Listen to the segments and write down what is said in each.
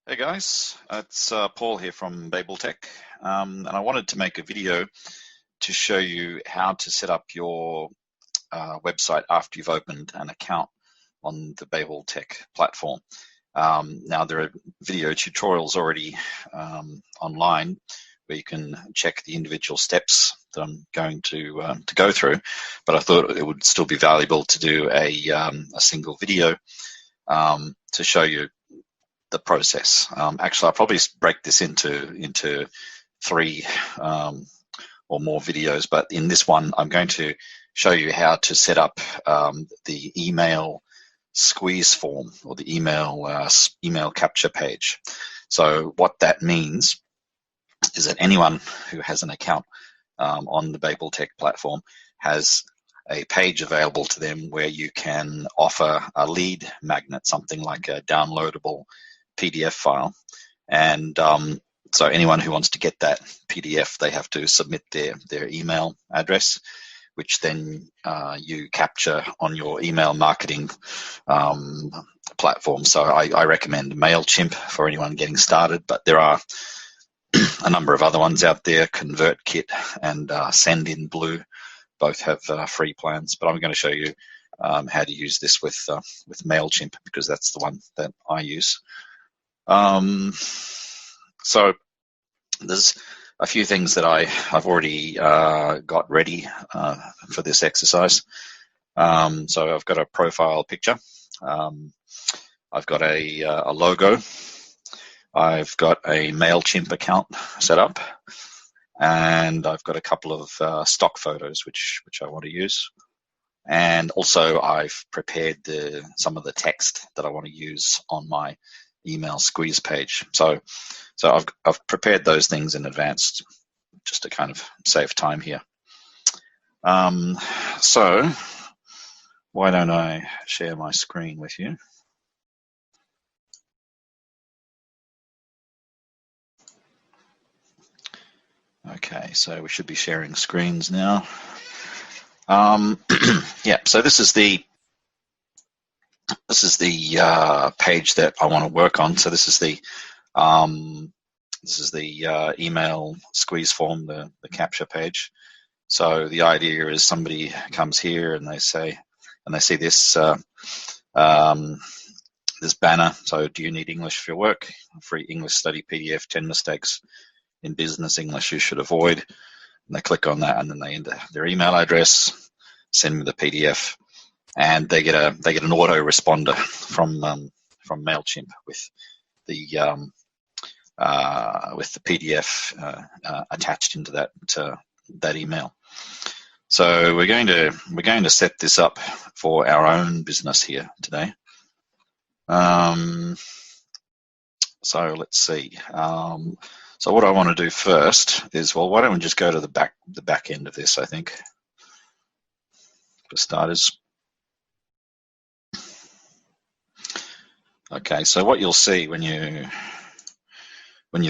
Hey guys, it's Paul here from BabelTEQ, and I wanted to make a video to show you how to set up your website after you've opened an account on the BabelTEQ platform. Now there are video tutorials already online where you can check the individual steps that I'm going to go through, but I thought it would still be valuable to do a single video to show you the process. Actually, I'll probably break this into three or more videos, but in this one, I'm going to show you how to set up the email squeeze form or the email capture page. So what that means is that anyone who has an account on the BabelTEQ platform has a page available to them where you can offer a lead magnet, something like a downloadable PDF file, and so anyone who wants to get that PDF, they have to submit their email address, which then you capture on your email marketing platform. So I recommend Mailchimp for anyone getting started, but there are a number of other ones out there. ConvertKit and SendInBlue both have free plans, but I'm going to show you how to use this with Mailchimp because that's the one that I use. So there's a few things that I've already got ready for this exercise. So I've got a profile picture. I've got a logo. I've got a Mailchimp account set up, and I've got a couple of stock photos which I want to use. And also I've prepared some of the text that I want to use on my email squeeze page. So I've prepared those things in advance just to kind of save time here. So why don't I share my screen with you? Okay, so we should be sharing screens now. Yeah, so this is the page that I want to work on. So this is the email squeeze form, the capture page. So the idea is somebody comes here and they see this this banner. So do you need English for your work? Free English study PDF, 10 mistakes in business English you should avoid. And they click on that, and then they enter their email address, send me the PDF, and they get an autoresponder from Mailchimp with the PDF attached into that email. So we're going to set this up for our own business here today. So let's see. So what I want to do first is, well, why don't we just go to the back end of this, I think, for starters. Okay, so what you'll see when you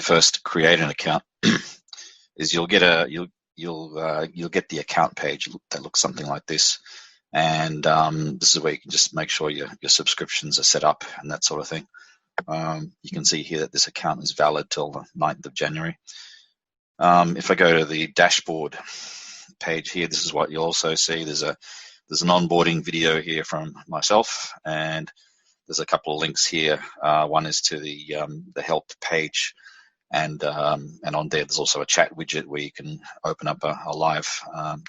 first create an account is you'll get the account page that looks something like this, and this is where you can just make sure your subscriptions are set up and that sort of thing. You can see here that this account is valid till the 9th of January. If I go to the dashboard page here, this is what you'll also see. There's an onboarding video here from myself, and there's a couple of links here. One is to the help page, and on there there's also a chat widget where you can open up a live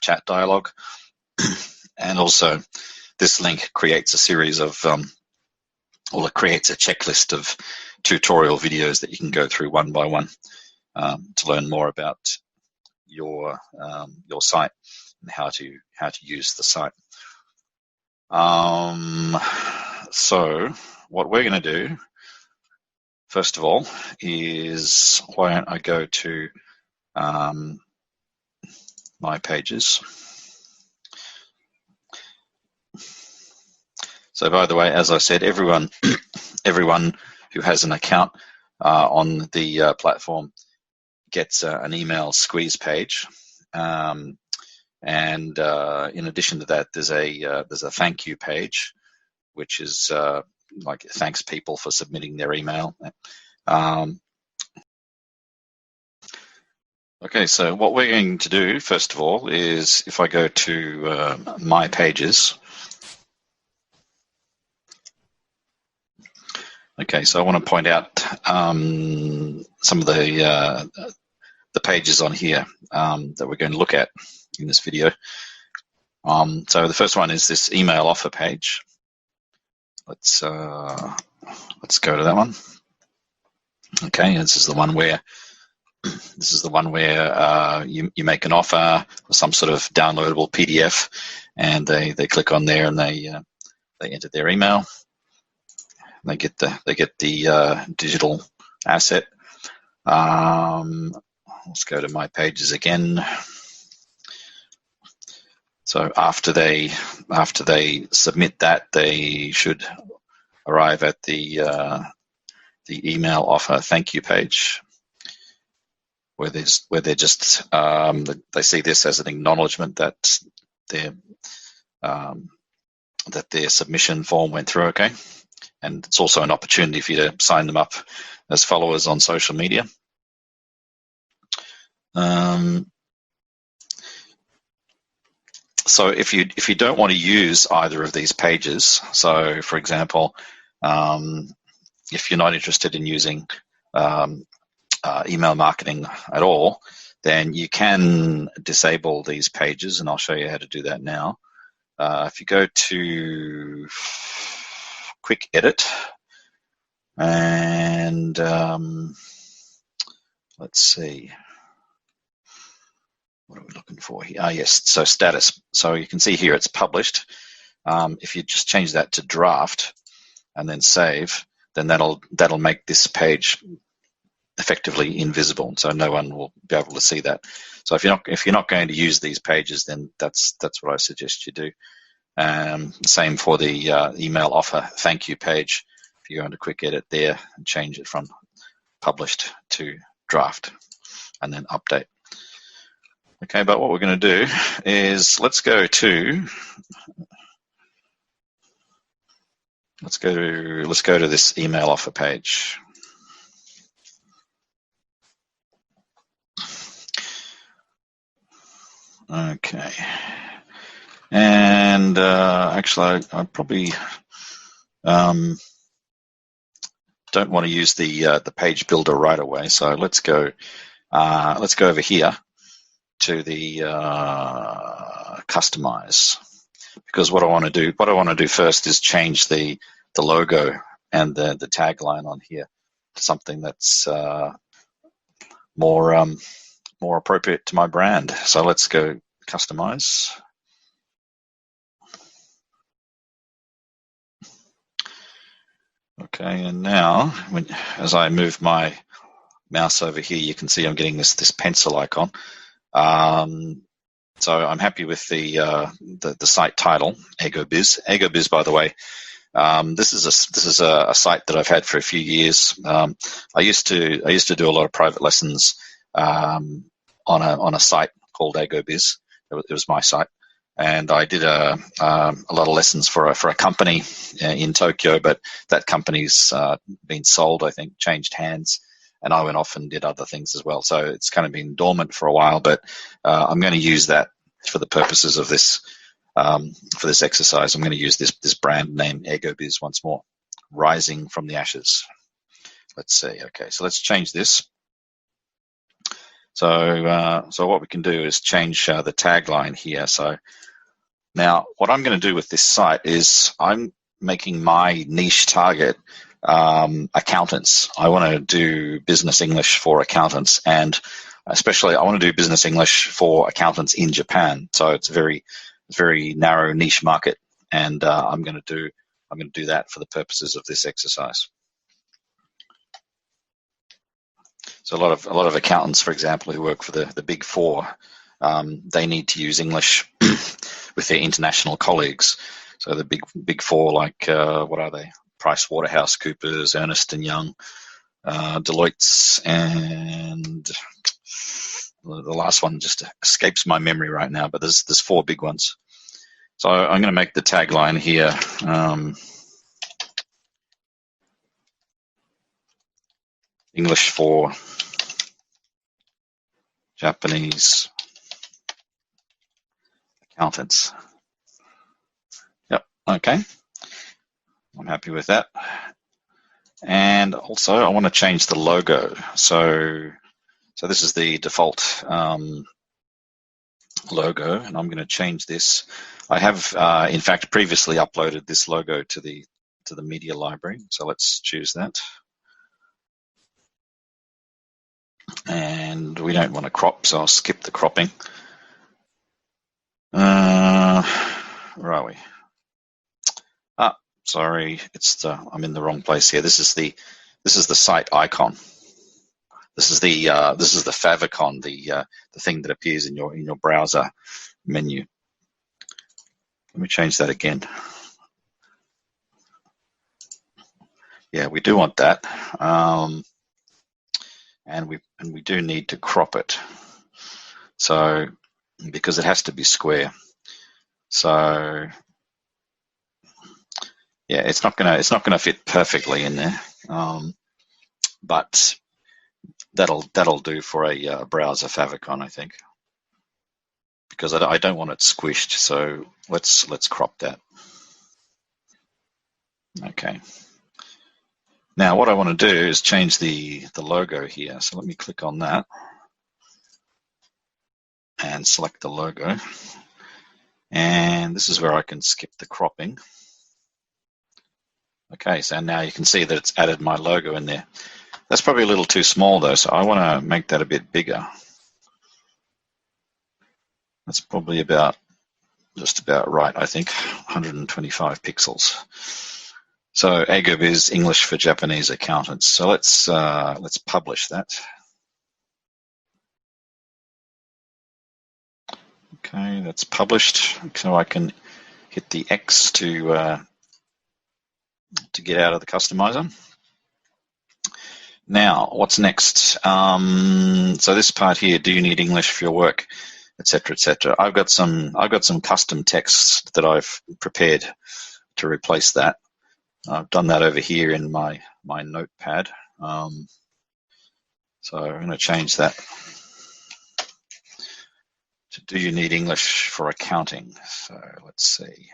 chat dialogue. And also this link creates a series of it creates a checklist of tutorial videos that you can go through one by one to learn more about your site and how to use the site. So what we're going to do first of all is, why don't I go to my pages. So by the way, as I said, everyone who has an account on the platform gets an email squeeze page, and in addition to that, there's a thank you page, which is like thanks people for submitting their email, Okay, so what we're going to do, first of all, is if I go to My Pages. Okay, so I want to point out some of the pages on here that we're going to look at in this video. So the first one is this email offer page. Let's go to that one. Okay, this is the one where you make an offer or some sort of downloadable PDF, and they click on there and they enter their email. They get the digital asset. Let's go to My Pages again. So after they submit that, they should arrive at the email offer thank you page, where they're just they see this as an acknowledgement that their submission form went through okay, and it's also an opportunity for you to sign them up as followers on social media. So if you don't want to use either of these pages, so for example, if you're not interested in using email marketing at all, then you can disable these pages, and I'll show you how to do that now. If you go to Quick Edit, and let's see, what are we looking for here? Yes, so status. So you can see here it's published. If you just change that to draft and then save, then that'll make this page effectively invisible, so no one will be able to see that. So if you're not going to use these pages, then that's what I suggest you do. Same for the email offer thank you page. If you go into Quick Edit there and change it from published to draft, and then update. Okay, but what we're going to do is let's go to this email offer page. Okay, and actually, I probably don't want to use the page builder right away. So let's go over here to the customize, because what I want to do first is change the logo and the tagline on here to something that's more appropriate to my brand. So let's go customize. Okay, and now as I move my mouse over here, you can see I'm getting this pencil icon. So I'm happy with the site title, EgoBiz. EgoBiz, by the way, this is a site that I've had for a few years. I used to do a lot of private lessons on a site called EgoBiz. It was my site, and I did a lot of lessons for a company in Tokyo, but that company's been sold, I think, changed hands. And I went off and did other things as well. So it's kind of been dormant for a while, but I'm going to use that for the purposes of this exercise. I'm going to use this brand name, EgoBiz, once more. Rising from the ashes. Let's see. Okay, so let's change this. So what we can do is change the tagline here. So now what I'm going to do with this site is I'm making my niche target accountants. I want to do business English for accountants, and especially I want to do business English for accountants in Japan. So it's a very narrow niche market, and I'm going to do that for the purposes of this exercise. So a lot of accountants, for example, who work for the Big Four, they need to use English with their international colleagues. So the Big Four, like what are they? PricewaterhouseCoopers, Ernst & Young, Deloitte, and the last one just escapes my memory right now, but there's four big ones. So I'm going to make the tagline here. English for Japanese accountants. Yep, okay. I'm happy with that. And also I want to change the logo. So this is the default logo, and I'm going to change this. I have, in fact, previously uploaded this logo to the media library. So let's choose that. And we don't want to crop, so I'll skip the cropping. Where are we? Sorry, I'm in the wrong place here. This is the site icon. This is the favicon, the thing that appears in your browser menu. Let me change that again. Yeah, we do want that, and we do need to crop it. So because it has to be square. So yeah, it's not gonna fit perfectly in there, but that'll do for a browser favicon, I think, because I don't want it squished. So let's crop that. Okay. Now what I want to do is change the logo here. So let me click on that and select the logo. And this is where I can skip the cropping. Okay, so now you can see that it's added my logo in there. That's probably a little too small though, so I want to make that a bit bigger. That's probably just about right, I think, 125 pixels. So AGIB is English for Japanese accountants. So let's publish that. Okay, that's published. So I can hit the X to get out of the customizer. Now, what's next? So this part here, do you need English for your work, etc., etc. I've got some custom text that I've prepared to replace that. I've done that over here in my notepad. So I'm going to change that to do you need English for accounting? So let's see.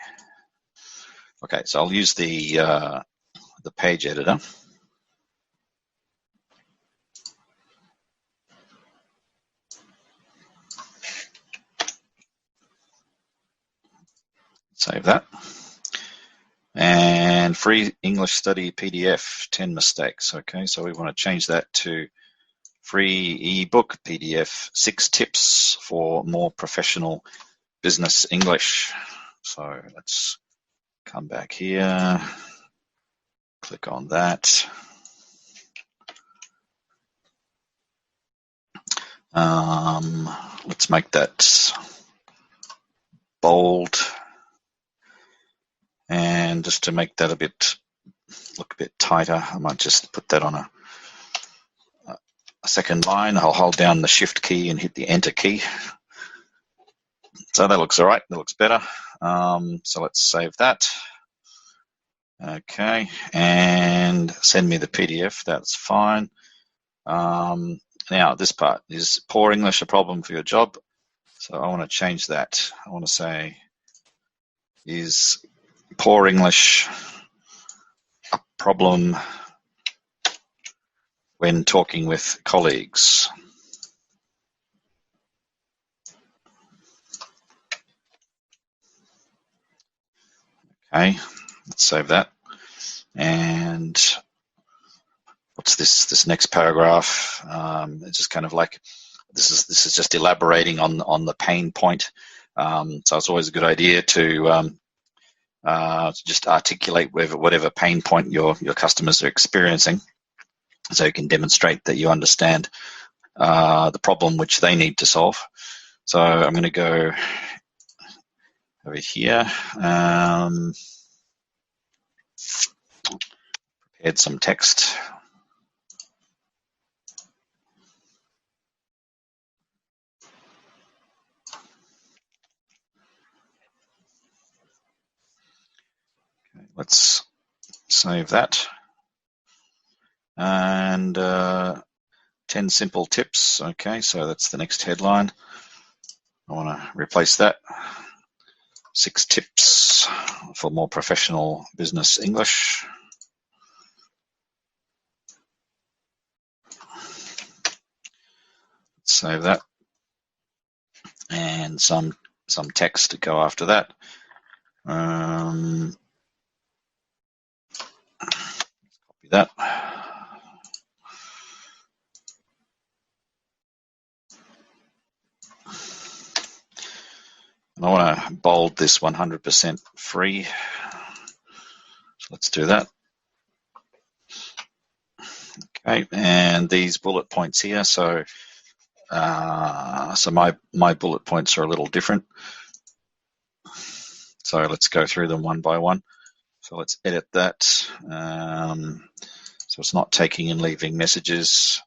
Okay, so I'll use the page editor. Save that. And free English study PDF, 10 mistakes. Okay, so we want to change that to free ebook PDF, 6 tips for more professional business English. So let's come back here, click on that. Let's make that bold. And just to make that look a bit tighter, I might just put that on a second line. I'll hold down the Shift key and hit the Enter key. So that looks all right. That looks better. So let's save that. Okay, and send me the PDF. That's fine. Now this part is poor English a problem for your job. So I want to change that. I want to say, is poor English a problem when talking with colleagues? Okay, let's save that. And what's this next paragraph? It's just kind of like this is just elaborating on the pain point. So it's always a good idea to just articulate whatever pain point your customers are experiencing, so you can demonstrate that you understand the problem which they need to solve. So I'm going to go over here. Add some text. Okay, let's save that. And 10 simple tips. Okay, so that's the next headline. I want to replace that. 6 tips for more professional business English. Save that. And some text to go after that. Copy that. And I want to bold this 100% free. So let's do that. Okay, and these bullet points here. So my bullet points are a little different. So let's go through them one by one. So let's edit that. So it's not taking and leaving messages.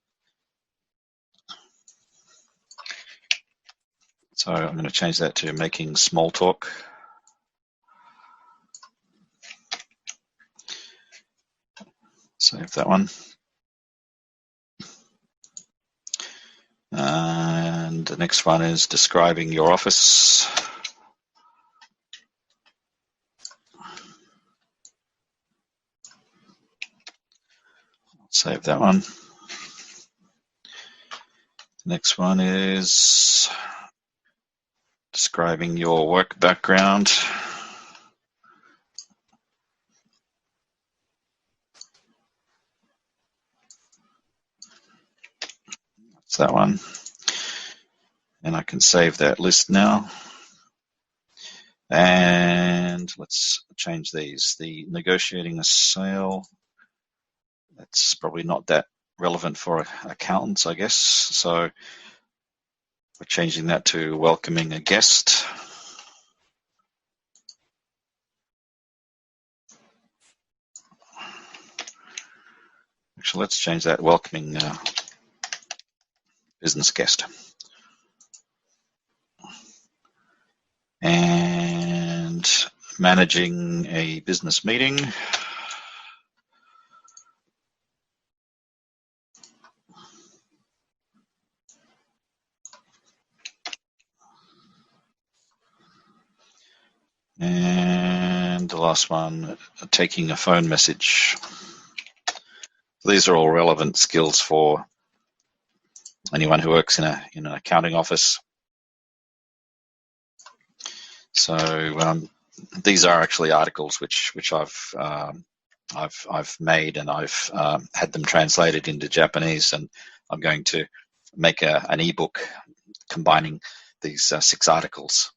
So I'm going to change that to making small talk. Save that one. And the next one is describing your office. Save that one. The next one is describing your work background. That's that one. And I can save that list now. And let's change these. The negotiating a sale, that's probably not that relevant for accountants, I guess. So we're changing that to welcoming a guest. Actually, let's change that, welcoming business guest. And managing a business meeting. And the last one, taking a phone message. These are all relevant skills for anyone who works in an accounting office. So these are actually articles which I've made, and I've had them translated into Japanese, and I'm going to make an ebook combining these 6 articles.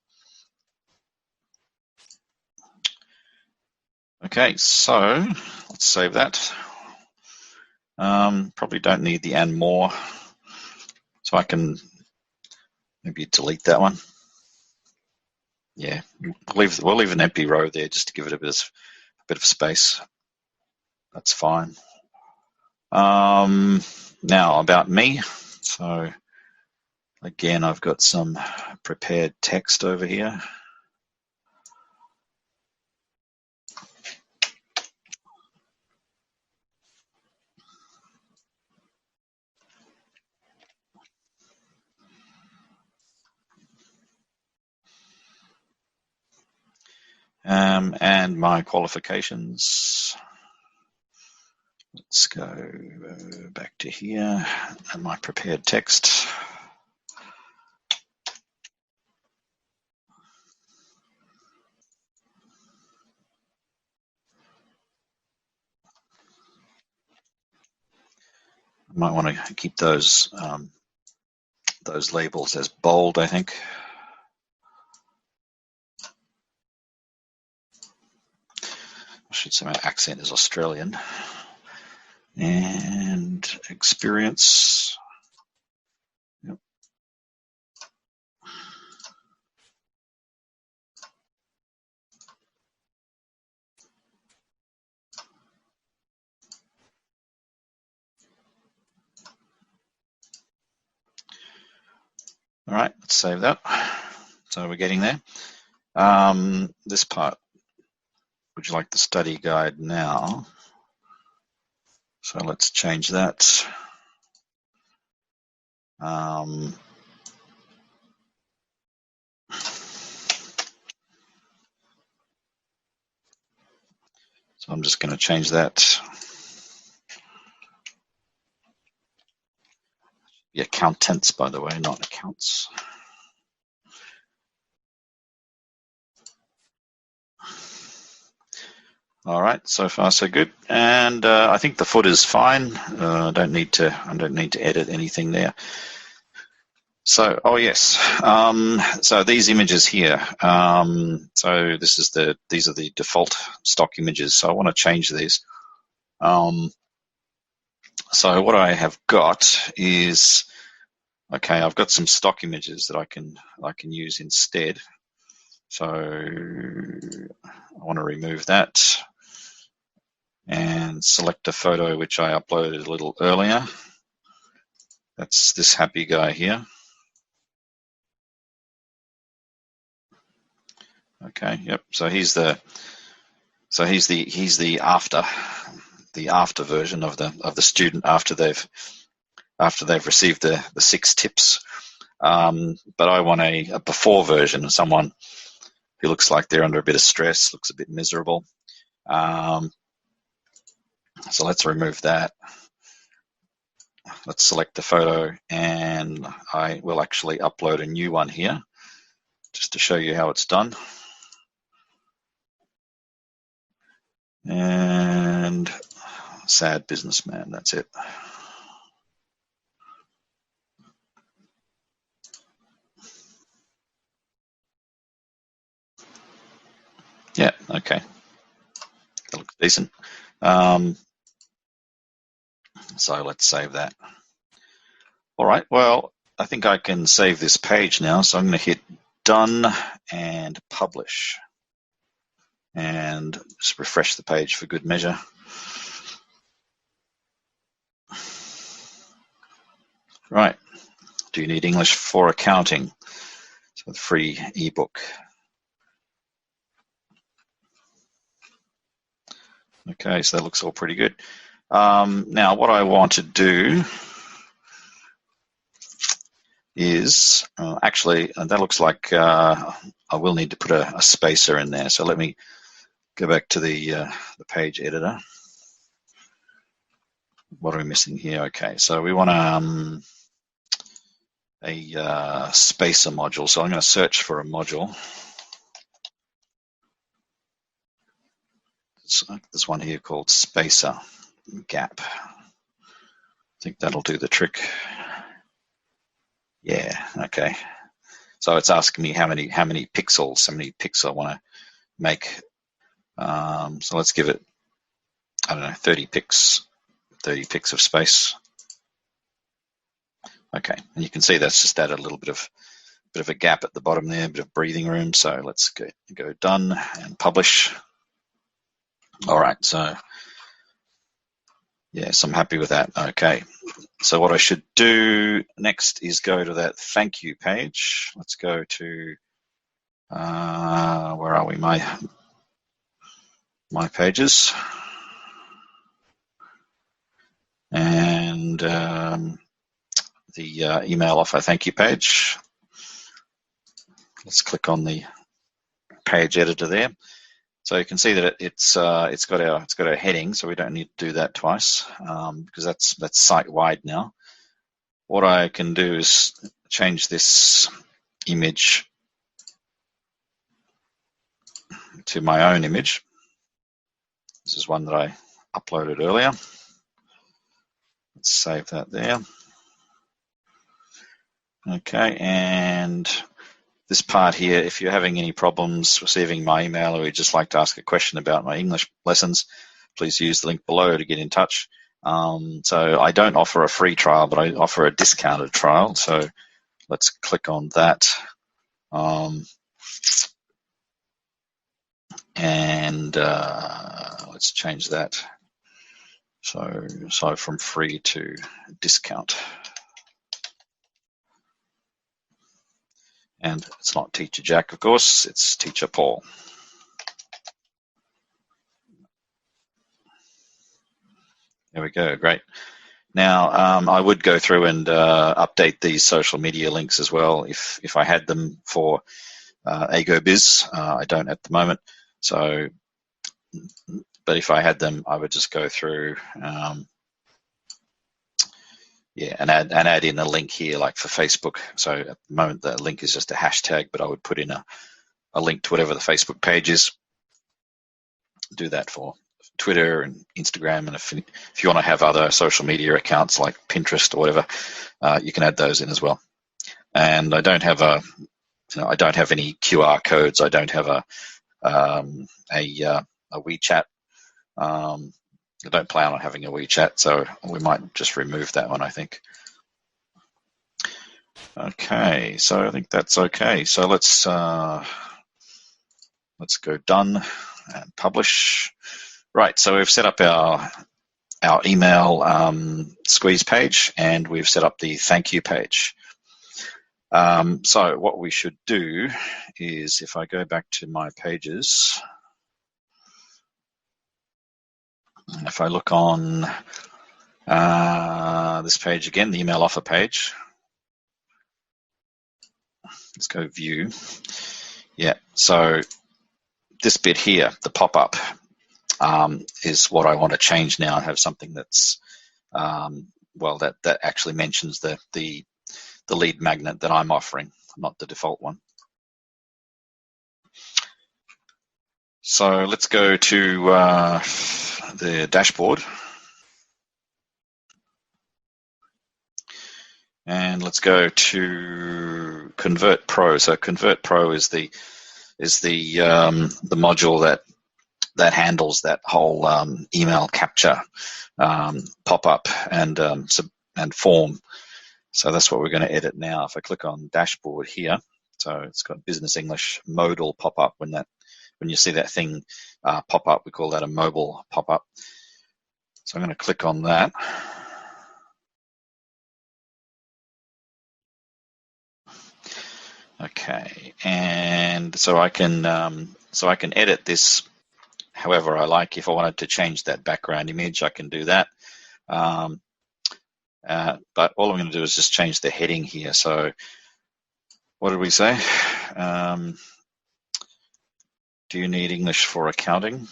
Okay, so let's save that. Probably don't need the and more, so I can maybe delete that one. Yeah, we'll leave an empty row there just to give it a bit of space. That's fine. Now about me. So again, I've got some prepared text over here. And my qualifications. Let's go back to here and my prepared text. I might want to keep those labels as bold, I think. I should say my accent is Australian. And experience. Yep. All right, let's save that. So we're getting there. This part, would you like the study guide now? So let's change that. So I'm just going to change that. Yeah, accountants, by the way, not accounts. All right, so far so good, and I think the footer is fine. I don't need to edit anything there. So, oh yes, so these images here. So these are the default stock images. So I want to change these. So what I have got is, okay, I've got some stock images that I can use instead. So I want to remove that and select a photo which I uploaded a little earlier. That's this happy guy here. Okay, yep. So he's the after version of the student after they've received the 6 tips. But I want a before version of someone who looks like they're under a bit of stress, looks a bit miserable. So let's remove that. Let's select the photo, and I will actually upload a new one here just to show you how it's done. And sad businessman, that's it. Yeah, okay. That looks decent. So let's save that. All right, well, I think I can save this page now. So I'm going to hit done and publish. And just refresh the page for good measure. Right. Do you need English for accounting? So the free ebook. Okay, so that looks all pretty good. Now, what I want to do is actually that looks like I will need to put a spacer in there. So let me go back to the page editor. What are we missing here? Okay, so we want a spacer module. So I'm going to search for a module. So there's one here called spacer gap. I think that'll do the trick. Yeah, okay. So it's asking me how many pixels I want to make. So let's give it, I don't know, 30 pics of space. Okay, and you can see that's just added a little bit of a gap at the bottom there, a bit of breathing room. So let's go done and publish. All right, so yes, I'm happy with that. Okay, so what I should do next is go to that thank you page. Let's go to where are we? My pages, and the email offer thank you page. Let's click on the page editor there. So you can see that it's got our heading, so we don't need to do that twice because that's site wide now. What I can do is change this image to my own image. This is one that I uploaded earlier. Let's save that there. Okay, and this part here, if you're having any problems receiving my email or you'd just like to ask a question about my English lessons, please use the link below to get in touch. So I don't offer a free trial, but I offer a discounted trial. So let's click on that. And let's change that. So from free to discount. And it's not Teacher Jack, of course, it's Teacher Paul. There we go, great. Now, I would go through and update these social media links as well if I had them for AgoBiz. I don't at the moment, so, but if I had them, I would just go through, yeah, and add in a link here, like for Facebook. So at the moment, the link is just a hashtag, but I would put in a link to whatever the Facebook page is. Do that for Twitter and Instagram, and if you want to have other social media accounts like Pinterest or whatever, you can add those in as well. And I don't have I don't have any QR codes. I don't have a WeChat. I don't plan on having a WeChat, so we might just remove that one, I think. Okay, so I think that's okay. So let's go done and publish. Right, so we've set up our email squeeze page, and we've set up the thank you page. So what we should do is, if I go back to my pages, and if I look on this page again, the email offer page, let's go view. Yeah, so this bit here, the pop-up, is what I want to change now and have something that's, well, that actually mentions the lead magnet that I'm offering, not the default one. So let's go to the dashboard, and let's go to Convert Pro. So Convert Pro is the module that handles that whole email capture pop-up and form. So that's what we're going to edit now. If I click on dashboard here, so it's got business English modal pop-up. When you see that thing pop up, we call that a mobile pop-up. So I'm going to click on that. Okay, and so I can edit this however I like. If I wanted to change that background image, I can do that. But all I'm going to do is just change the heading here. So what did we say? Do you need English for accounting?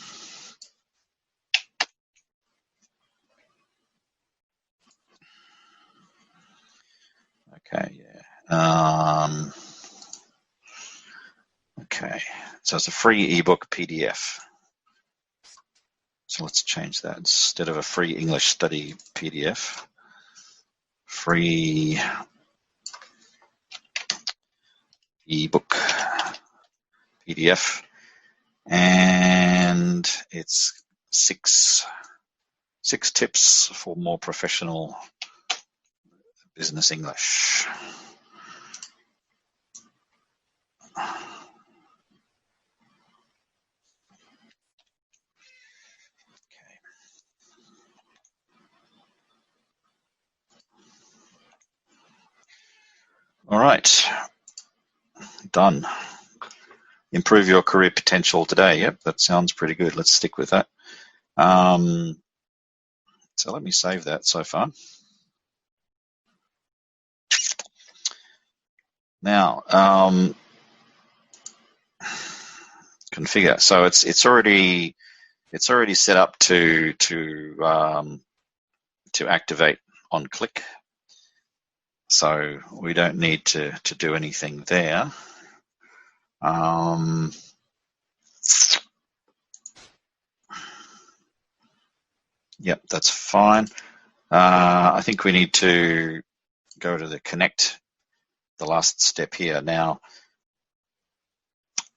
Okay, yeah. Okay, so it's a free ebook PDF. So let's change that. Instead of a free English study PDF, free ebook PDF, and it's six tips for more professional business English. All right, done. Improve your career potential today. Yep, that sounds pretty good. Let's stick with that. So let me save that so far. Now, configure. So it's already set up to activate on click. So we don't need to do anything there. Yep, that's fine. I think we need to go to the connect, the last step here. Now,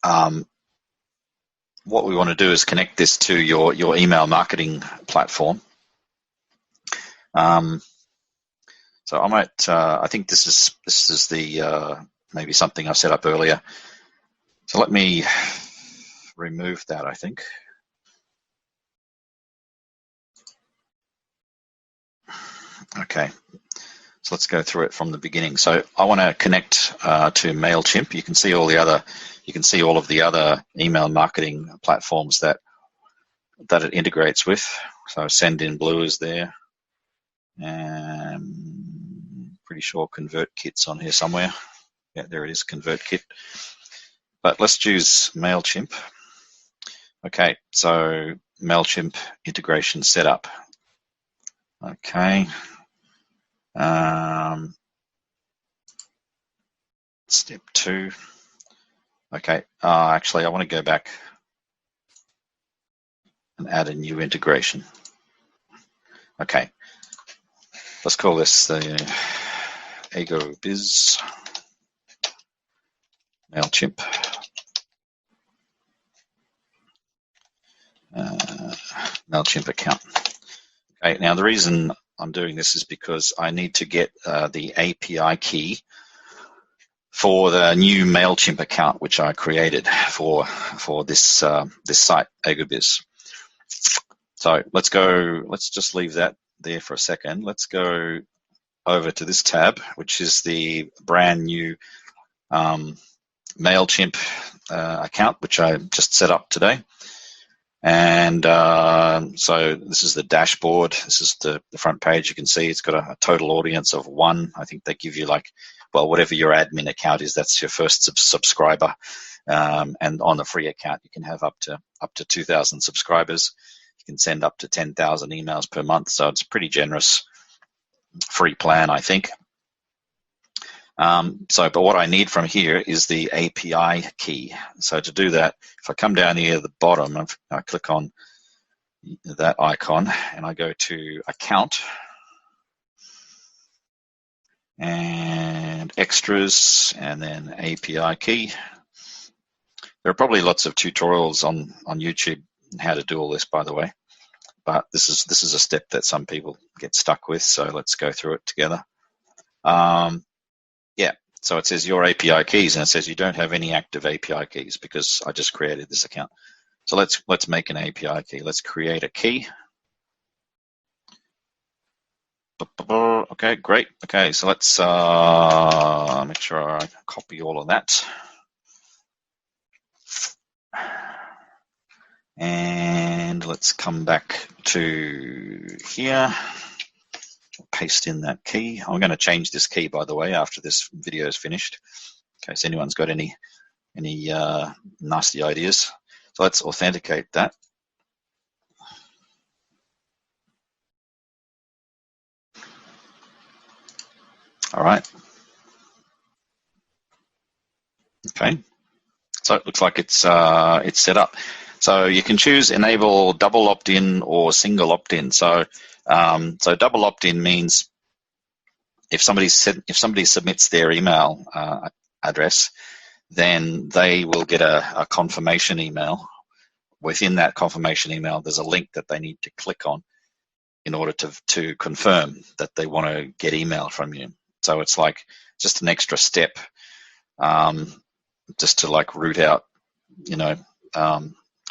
what we want to do is connect this to your email marketing platform. So I might, I think this is the maybe something I set up earlier. So let me remove that, I think. Okay, so let's go through it from the beginning. So I want to connect to Mailchimp. You can see all of the other email marketing platforms that, you know, that we use. So let's go to Mailchimp. So I'm going to connect to Mailchimp. You can see all the other email marketing platforms that, you know, that we use. So let's go to Mailchimp. You can see all of the other email marketing platforms that that it integrates with. So send in blue is there. And pretty sure ConvertKit's on here somewhere. Yeah, there it is, ConvertKit. But let's choose Mailchimp. Okay, so Mailchimp integration setup. Okay. Step 2. Okay, actually I want to go back and add a new integration. Okay, let's call this the EgoBiz Mailchimp. Mailchimp account. Okay, now the reason I'm doing this is because I need to get the API key for the new Mailchimp account which I created for this this site, EgoBiz. So let's just leave that there for a second. Let's go over to this tab, which is the brand new Mailchimp account, which I just set up today. And so this is the dashboard. This is the front page. You can see it's got a total audience of 1. I think they give you like, well, whatever your admin account is, that's your first subscriber. And on the free account, you can have up to 2,000 subscribers. You can send up to 10,000 emails per month. So it's a pretty generous free plan, I think. But what I need from here is the API key. So to do that, if I come down here at the bottom, I click on that icon and I go to Account and Extras and then API key. There are probably lots of tutorials on YouTube on how to do all this, by the way. But this is a step that some people get stuck with, so let's go through it together. Yeah, so it says your API keys, and it says you don't have any active API keys because I just created this account. So let's make an API key. Let's create a key. Okay, great. Okay, so let's make sure I copy all of that. And let's come back to here. Paste in that key. I'm going to change this key, by the way, after this video is finished, in case anyone's got any nasty ideas. So let's authenticate that. All right. Okay. So it looks like it's set up. So you can choose enable double opt-in or single opt-in. So double opt-in means if somebody submits their email address, then they will get a confirmation email. Within that confirmation email, there's a link that they need to click on in order to confirm that they want to get email from you. So it's like just an extra step, just to like root out,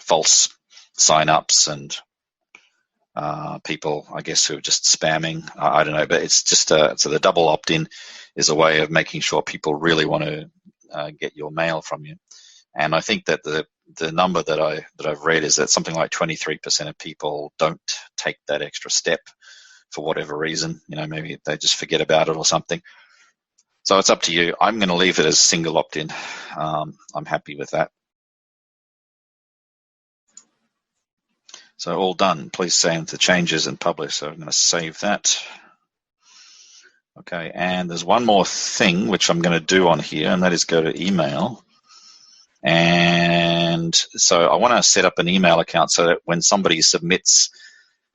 false sign-ups and people, I guess, who are just spamming. I don't know, but it's just so the double opt-in is a way of making sure people really want to get your mail from you. And I think that the number that I've read is that something like 23% of people don't take that extra step for whatever reason. Maybe they just forget about it or something. So it's up to you. I'm going to leave it as single opt-in. I'm happy with that. So all done. Please save the changes and publish. So I'm going to save that. Okay, and there's one more thing which I'm going to do on here, and that is go to email. And so I want to set up an email account so that when somebody submits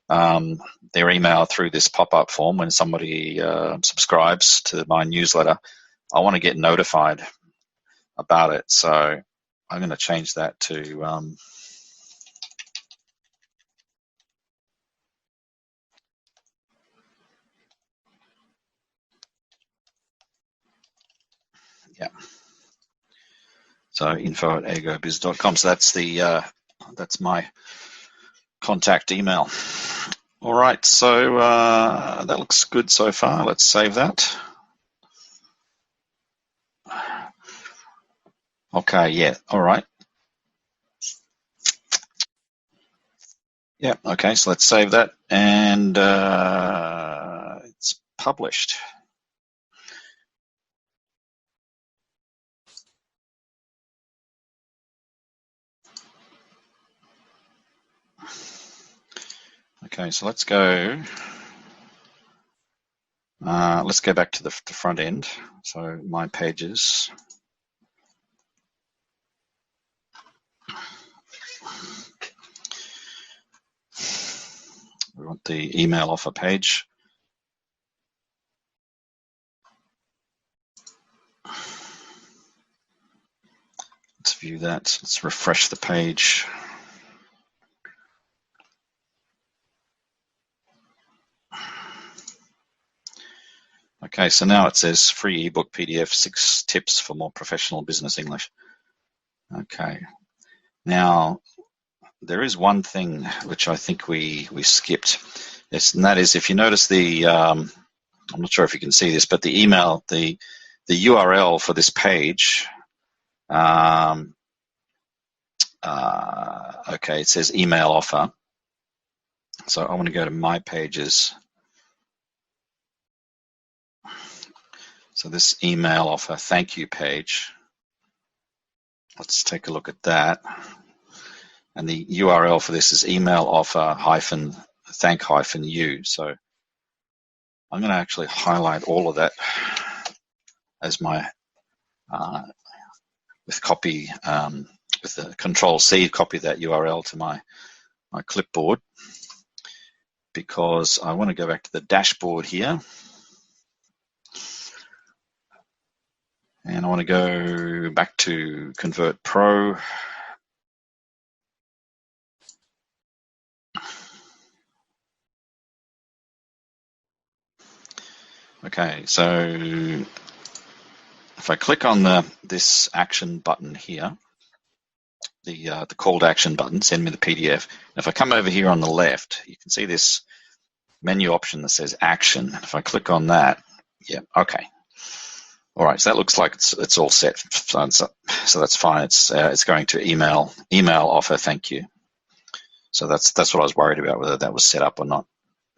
their email through this pop-up form, when somebody subscribes to my newsletter, I want to get notified about it. So I'm going to change that to yeah. So info@egobiz.com. So that's my contact email. All right. So that looks good so far. Let's save that. Okay. Yeah. All right. Yeah, okay, so let's save that, and it's published. Okay, so let's go back to the front end. So my pages. We want the email offer page. Let's view that. Let's refresh the page. Okay, so now it says free ebook PDF, 6 tips for more professional business English. Okay, now there is one thing which I think we skipped. Yes, and that is, if you notice the, I'm not sure if you can see this, but the email, the URL for this page, okay, it says email offer. So I want to go to my pages. So this email offer thank you page, let's take a look at that. And the URL for this is email offer -thank-you. So I'm going to actually highlight all of that as my, with copy, with the Control-C, copy that URL to my clipboard, because I want to go back to the dashboard here. And I want to go back to Convert Pro. Okay, so if I click on this action button here, the call to action button, send me the PDF. If I come over here on the left, you can see this menu option that says action. If I click on that, yeah, okay. All right, so that looks like it's all set. So that's fine. It's going to email offer thank you. So that's what I was worried about, whether that was set up or not.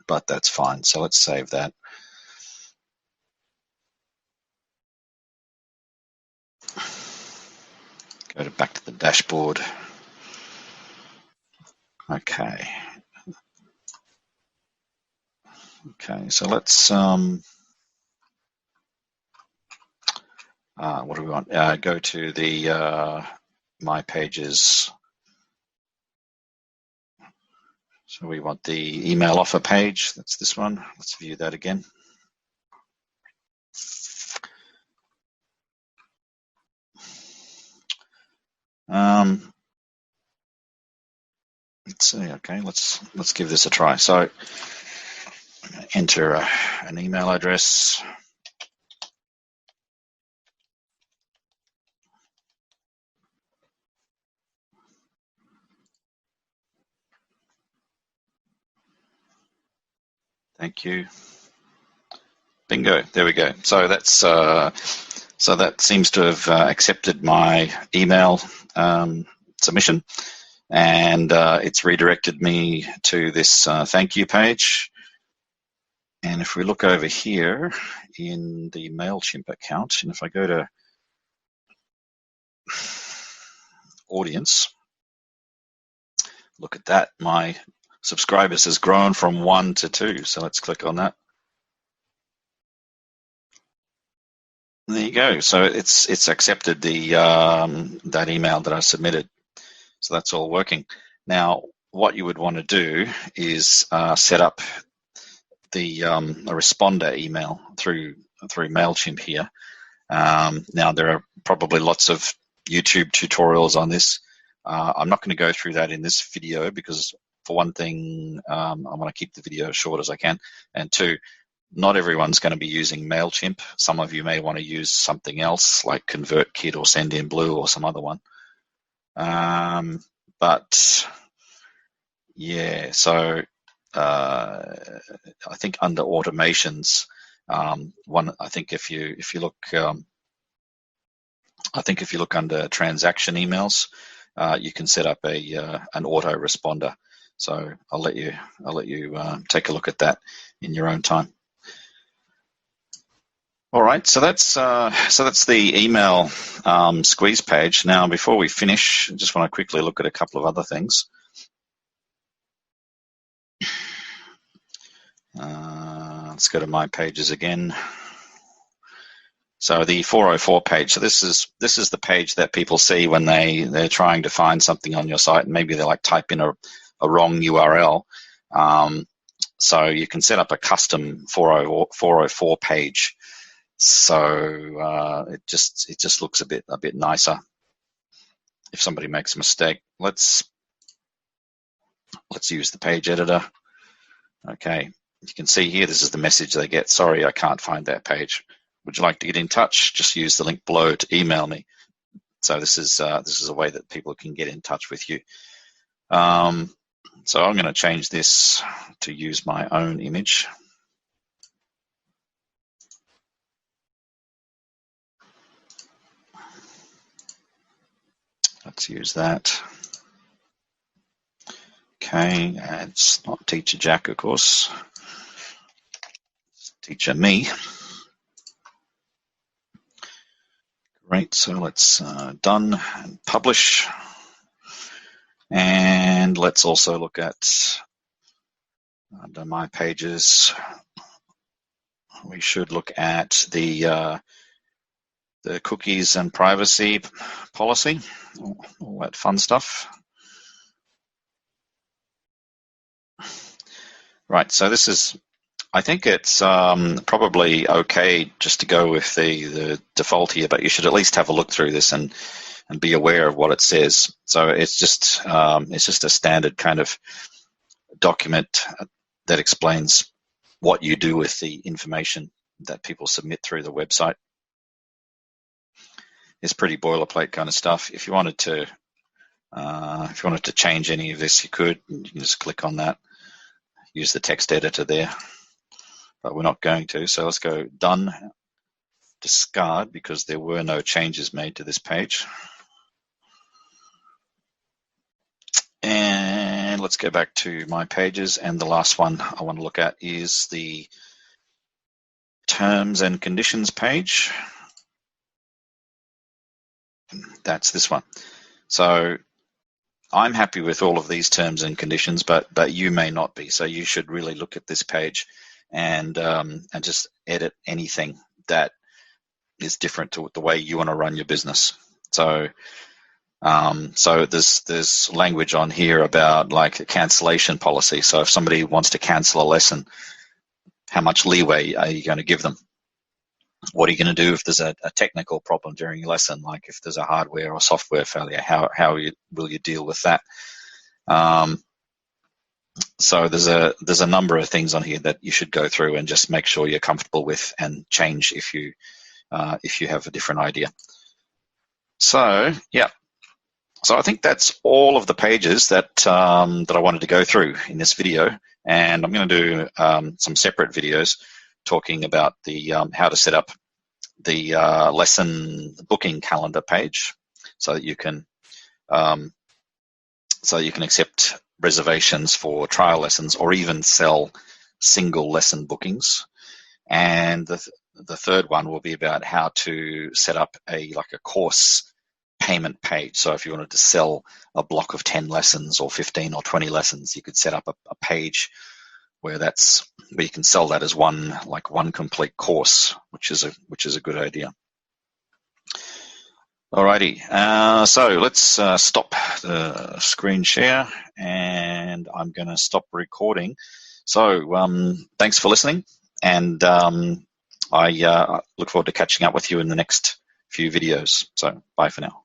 But that's fine. So let's save that. Go back to the dashboard. Okay. Okay, so let's what do we want? Go to the my pages. So we want the email offer page. That's this one. Let's view that again. Let's see. Okay, let's give this a try. So I'm going to enter an email address. Thank you. Bingo. There we go. So that's so that seems to have accepted my email submission, and it's redirected me to this thank you page. And if we look over here in the Mailchimp account, and if I go to audience, look at that. My subscribers has grown from 1 to 2. So let's click on that. There you go. So it's accepted the that email that I submitted. So that's all working. Now, what you would want to do is set up the a responder email through Mailchimp here. Now, there are probably lots of YouTube tutorials on this. I'm not going to go through that in this video because, for one thing, I want to keep the video as short as I can, and two, not everyone's going to be using Mailchimp. Some of you may want to use something else like ConvertKit or Sendinblue or some other one. But yeah, so I think under automations, I think if you look, I think if you look under transaction emails, you can set up an autoresponder. So I'll let you take a look at that in your own time. All right, so that's the email squeeze page. Now, before we finish, I just want to quickly look at a couple of other things. Let's go to my pages again. So the 404 page. So this is the page that people see when they're trying to find something on your site, and maybe they like type in a wrong URL. So you can set up a custom 404 page. So it just looks a bit nicer if somebody makes a mistake. Let's use the page editor. Okay, you can see here, this is the message they get. Sorry, I can't find that page. Would you like to get in touch? Just use the link below to email me. So this is a way that people can get in touch with you. So I'm going to change this to use my own image. Let's use that. Okay, and it's not Teacher Jack, of course. It's Teacher Me. Great, so let's done and publish. And let's also look at under my pages. We should look at the cookies and privacy policy, all that fun stuff. Right, so this is, I think it's probably okay just to go with the default here, but you should at least have a look through this and be aware of what it says. So it's just a standard kind of document that explains what you do with the information that people submit through the website. It's pretty boilerplate kind of stuff. If you wanted to change any of this, you could. You can just click on that. Use the text editor there, but we're not going to. So let's go done, discard, because there were no changes made to this page. And let's go back to my pages, and the last one I want to look at is the terms and conditions page. That's this one. So I'm happy with all of these terms and conditions, but you may not be. So you should really look at this page and just edit anything that is different to the way you want to run your business. So there's language on here about like a cancellation policy. So if somebody wants to cancel a lesson, how much leeway are you going to give them? What are you going to do if there's a technical problem during your lesson, like if there's a hardware or software failure? How will you deal with that? So there's a number of things on here that you should go through and just make sure you're comfortable with, and change if you have a different idea. So yeah, so I think that's all of the pages that I wanted to go through in this video, and I'm going to do some separate videos talking about the how to set up the lesson booking calendar page, so that you can accept reservations for trial lessons or even sell single lesson bookings. And the third one will be about how to set up a course payment page. So if you wanted to sell a block of 10 lessons or 15 or 20 lessons, you could set up a page where you can sell that as one complete course, which is a good idea. Alrighty, so let's stop the screen share, and I'm going to stop recording. So thanks for listening, and I look forward to catching up with you in the next few videos. So bye for now.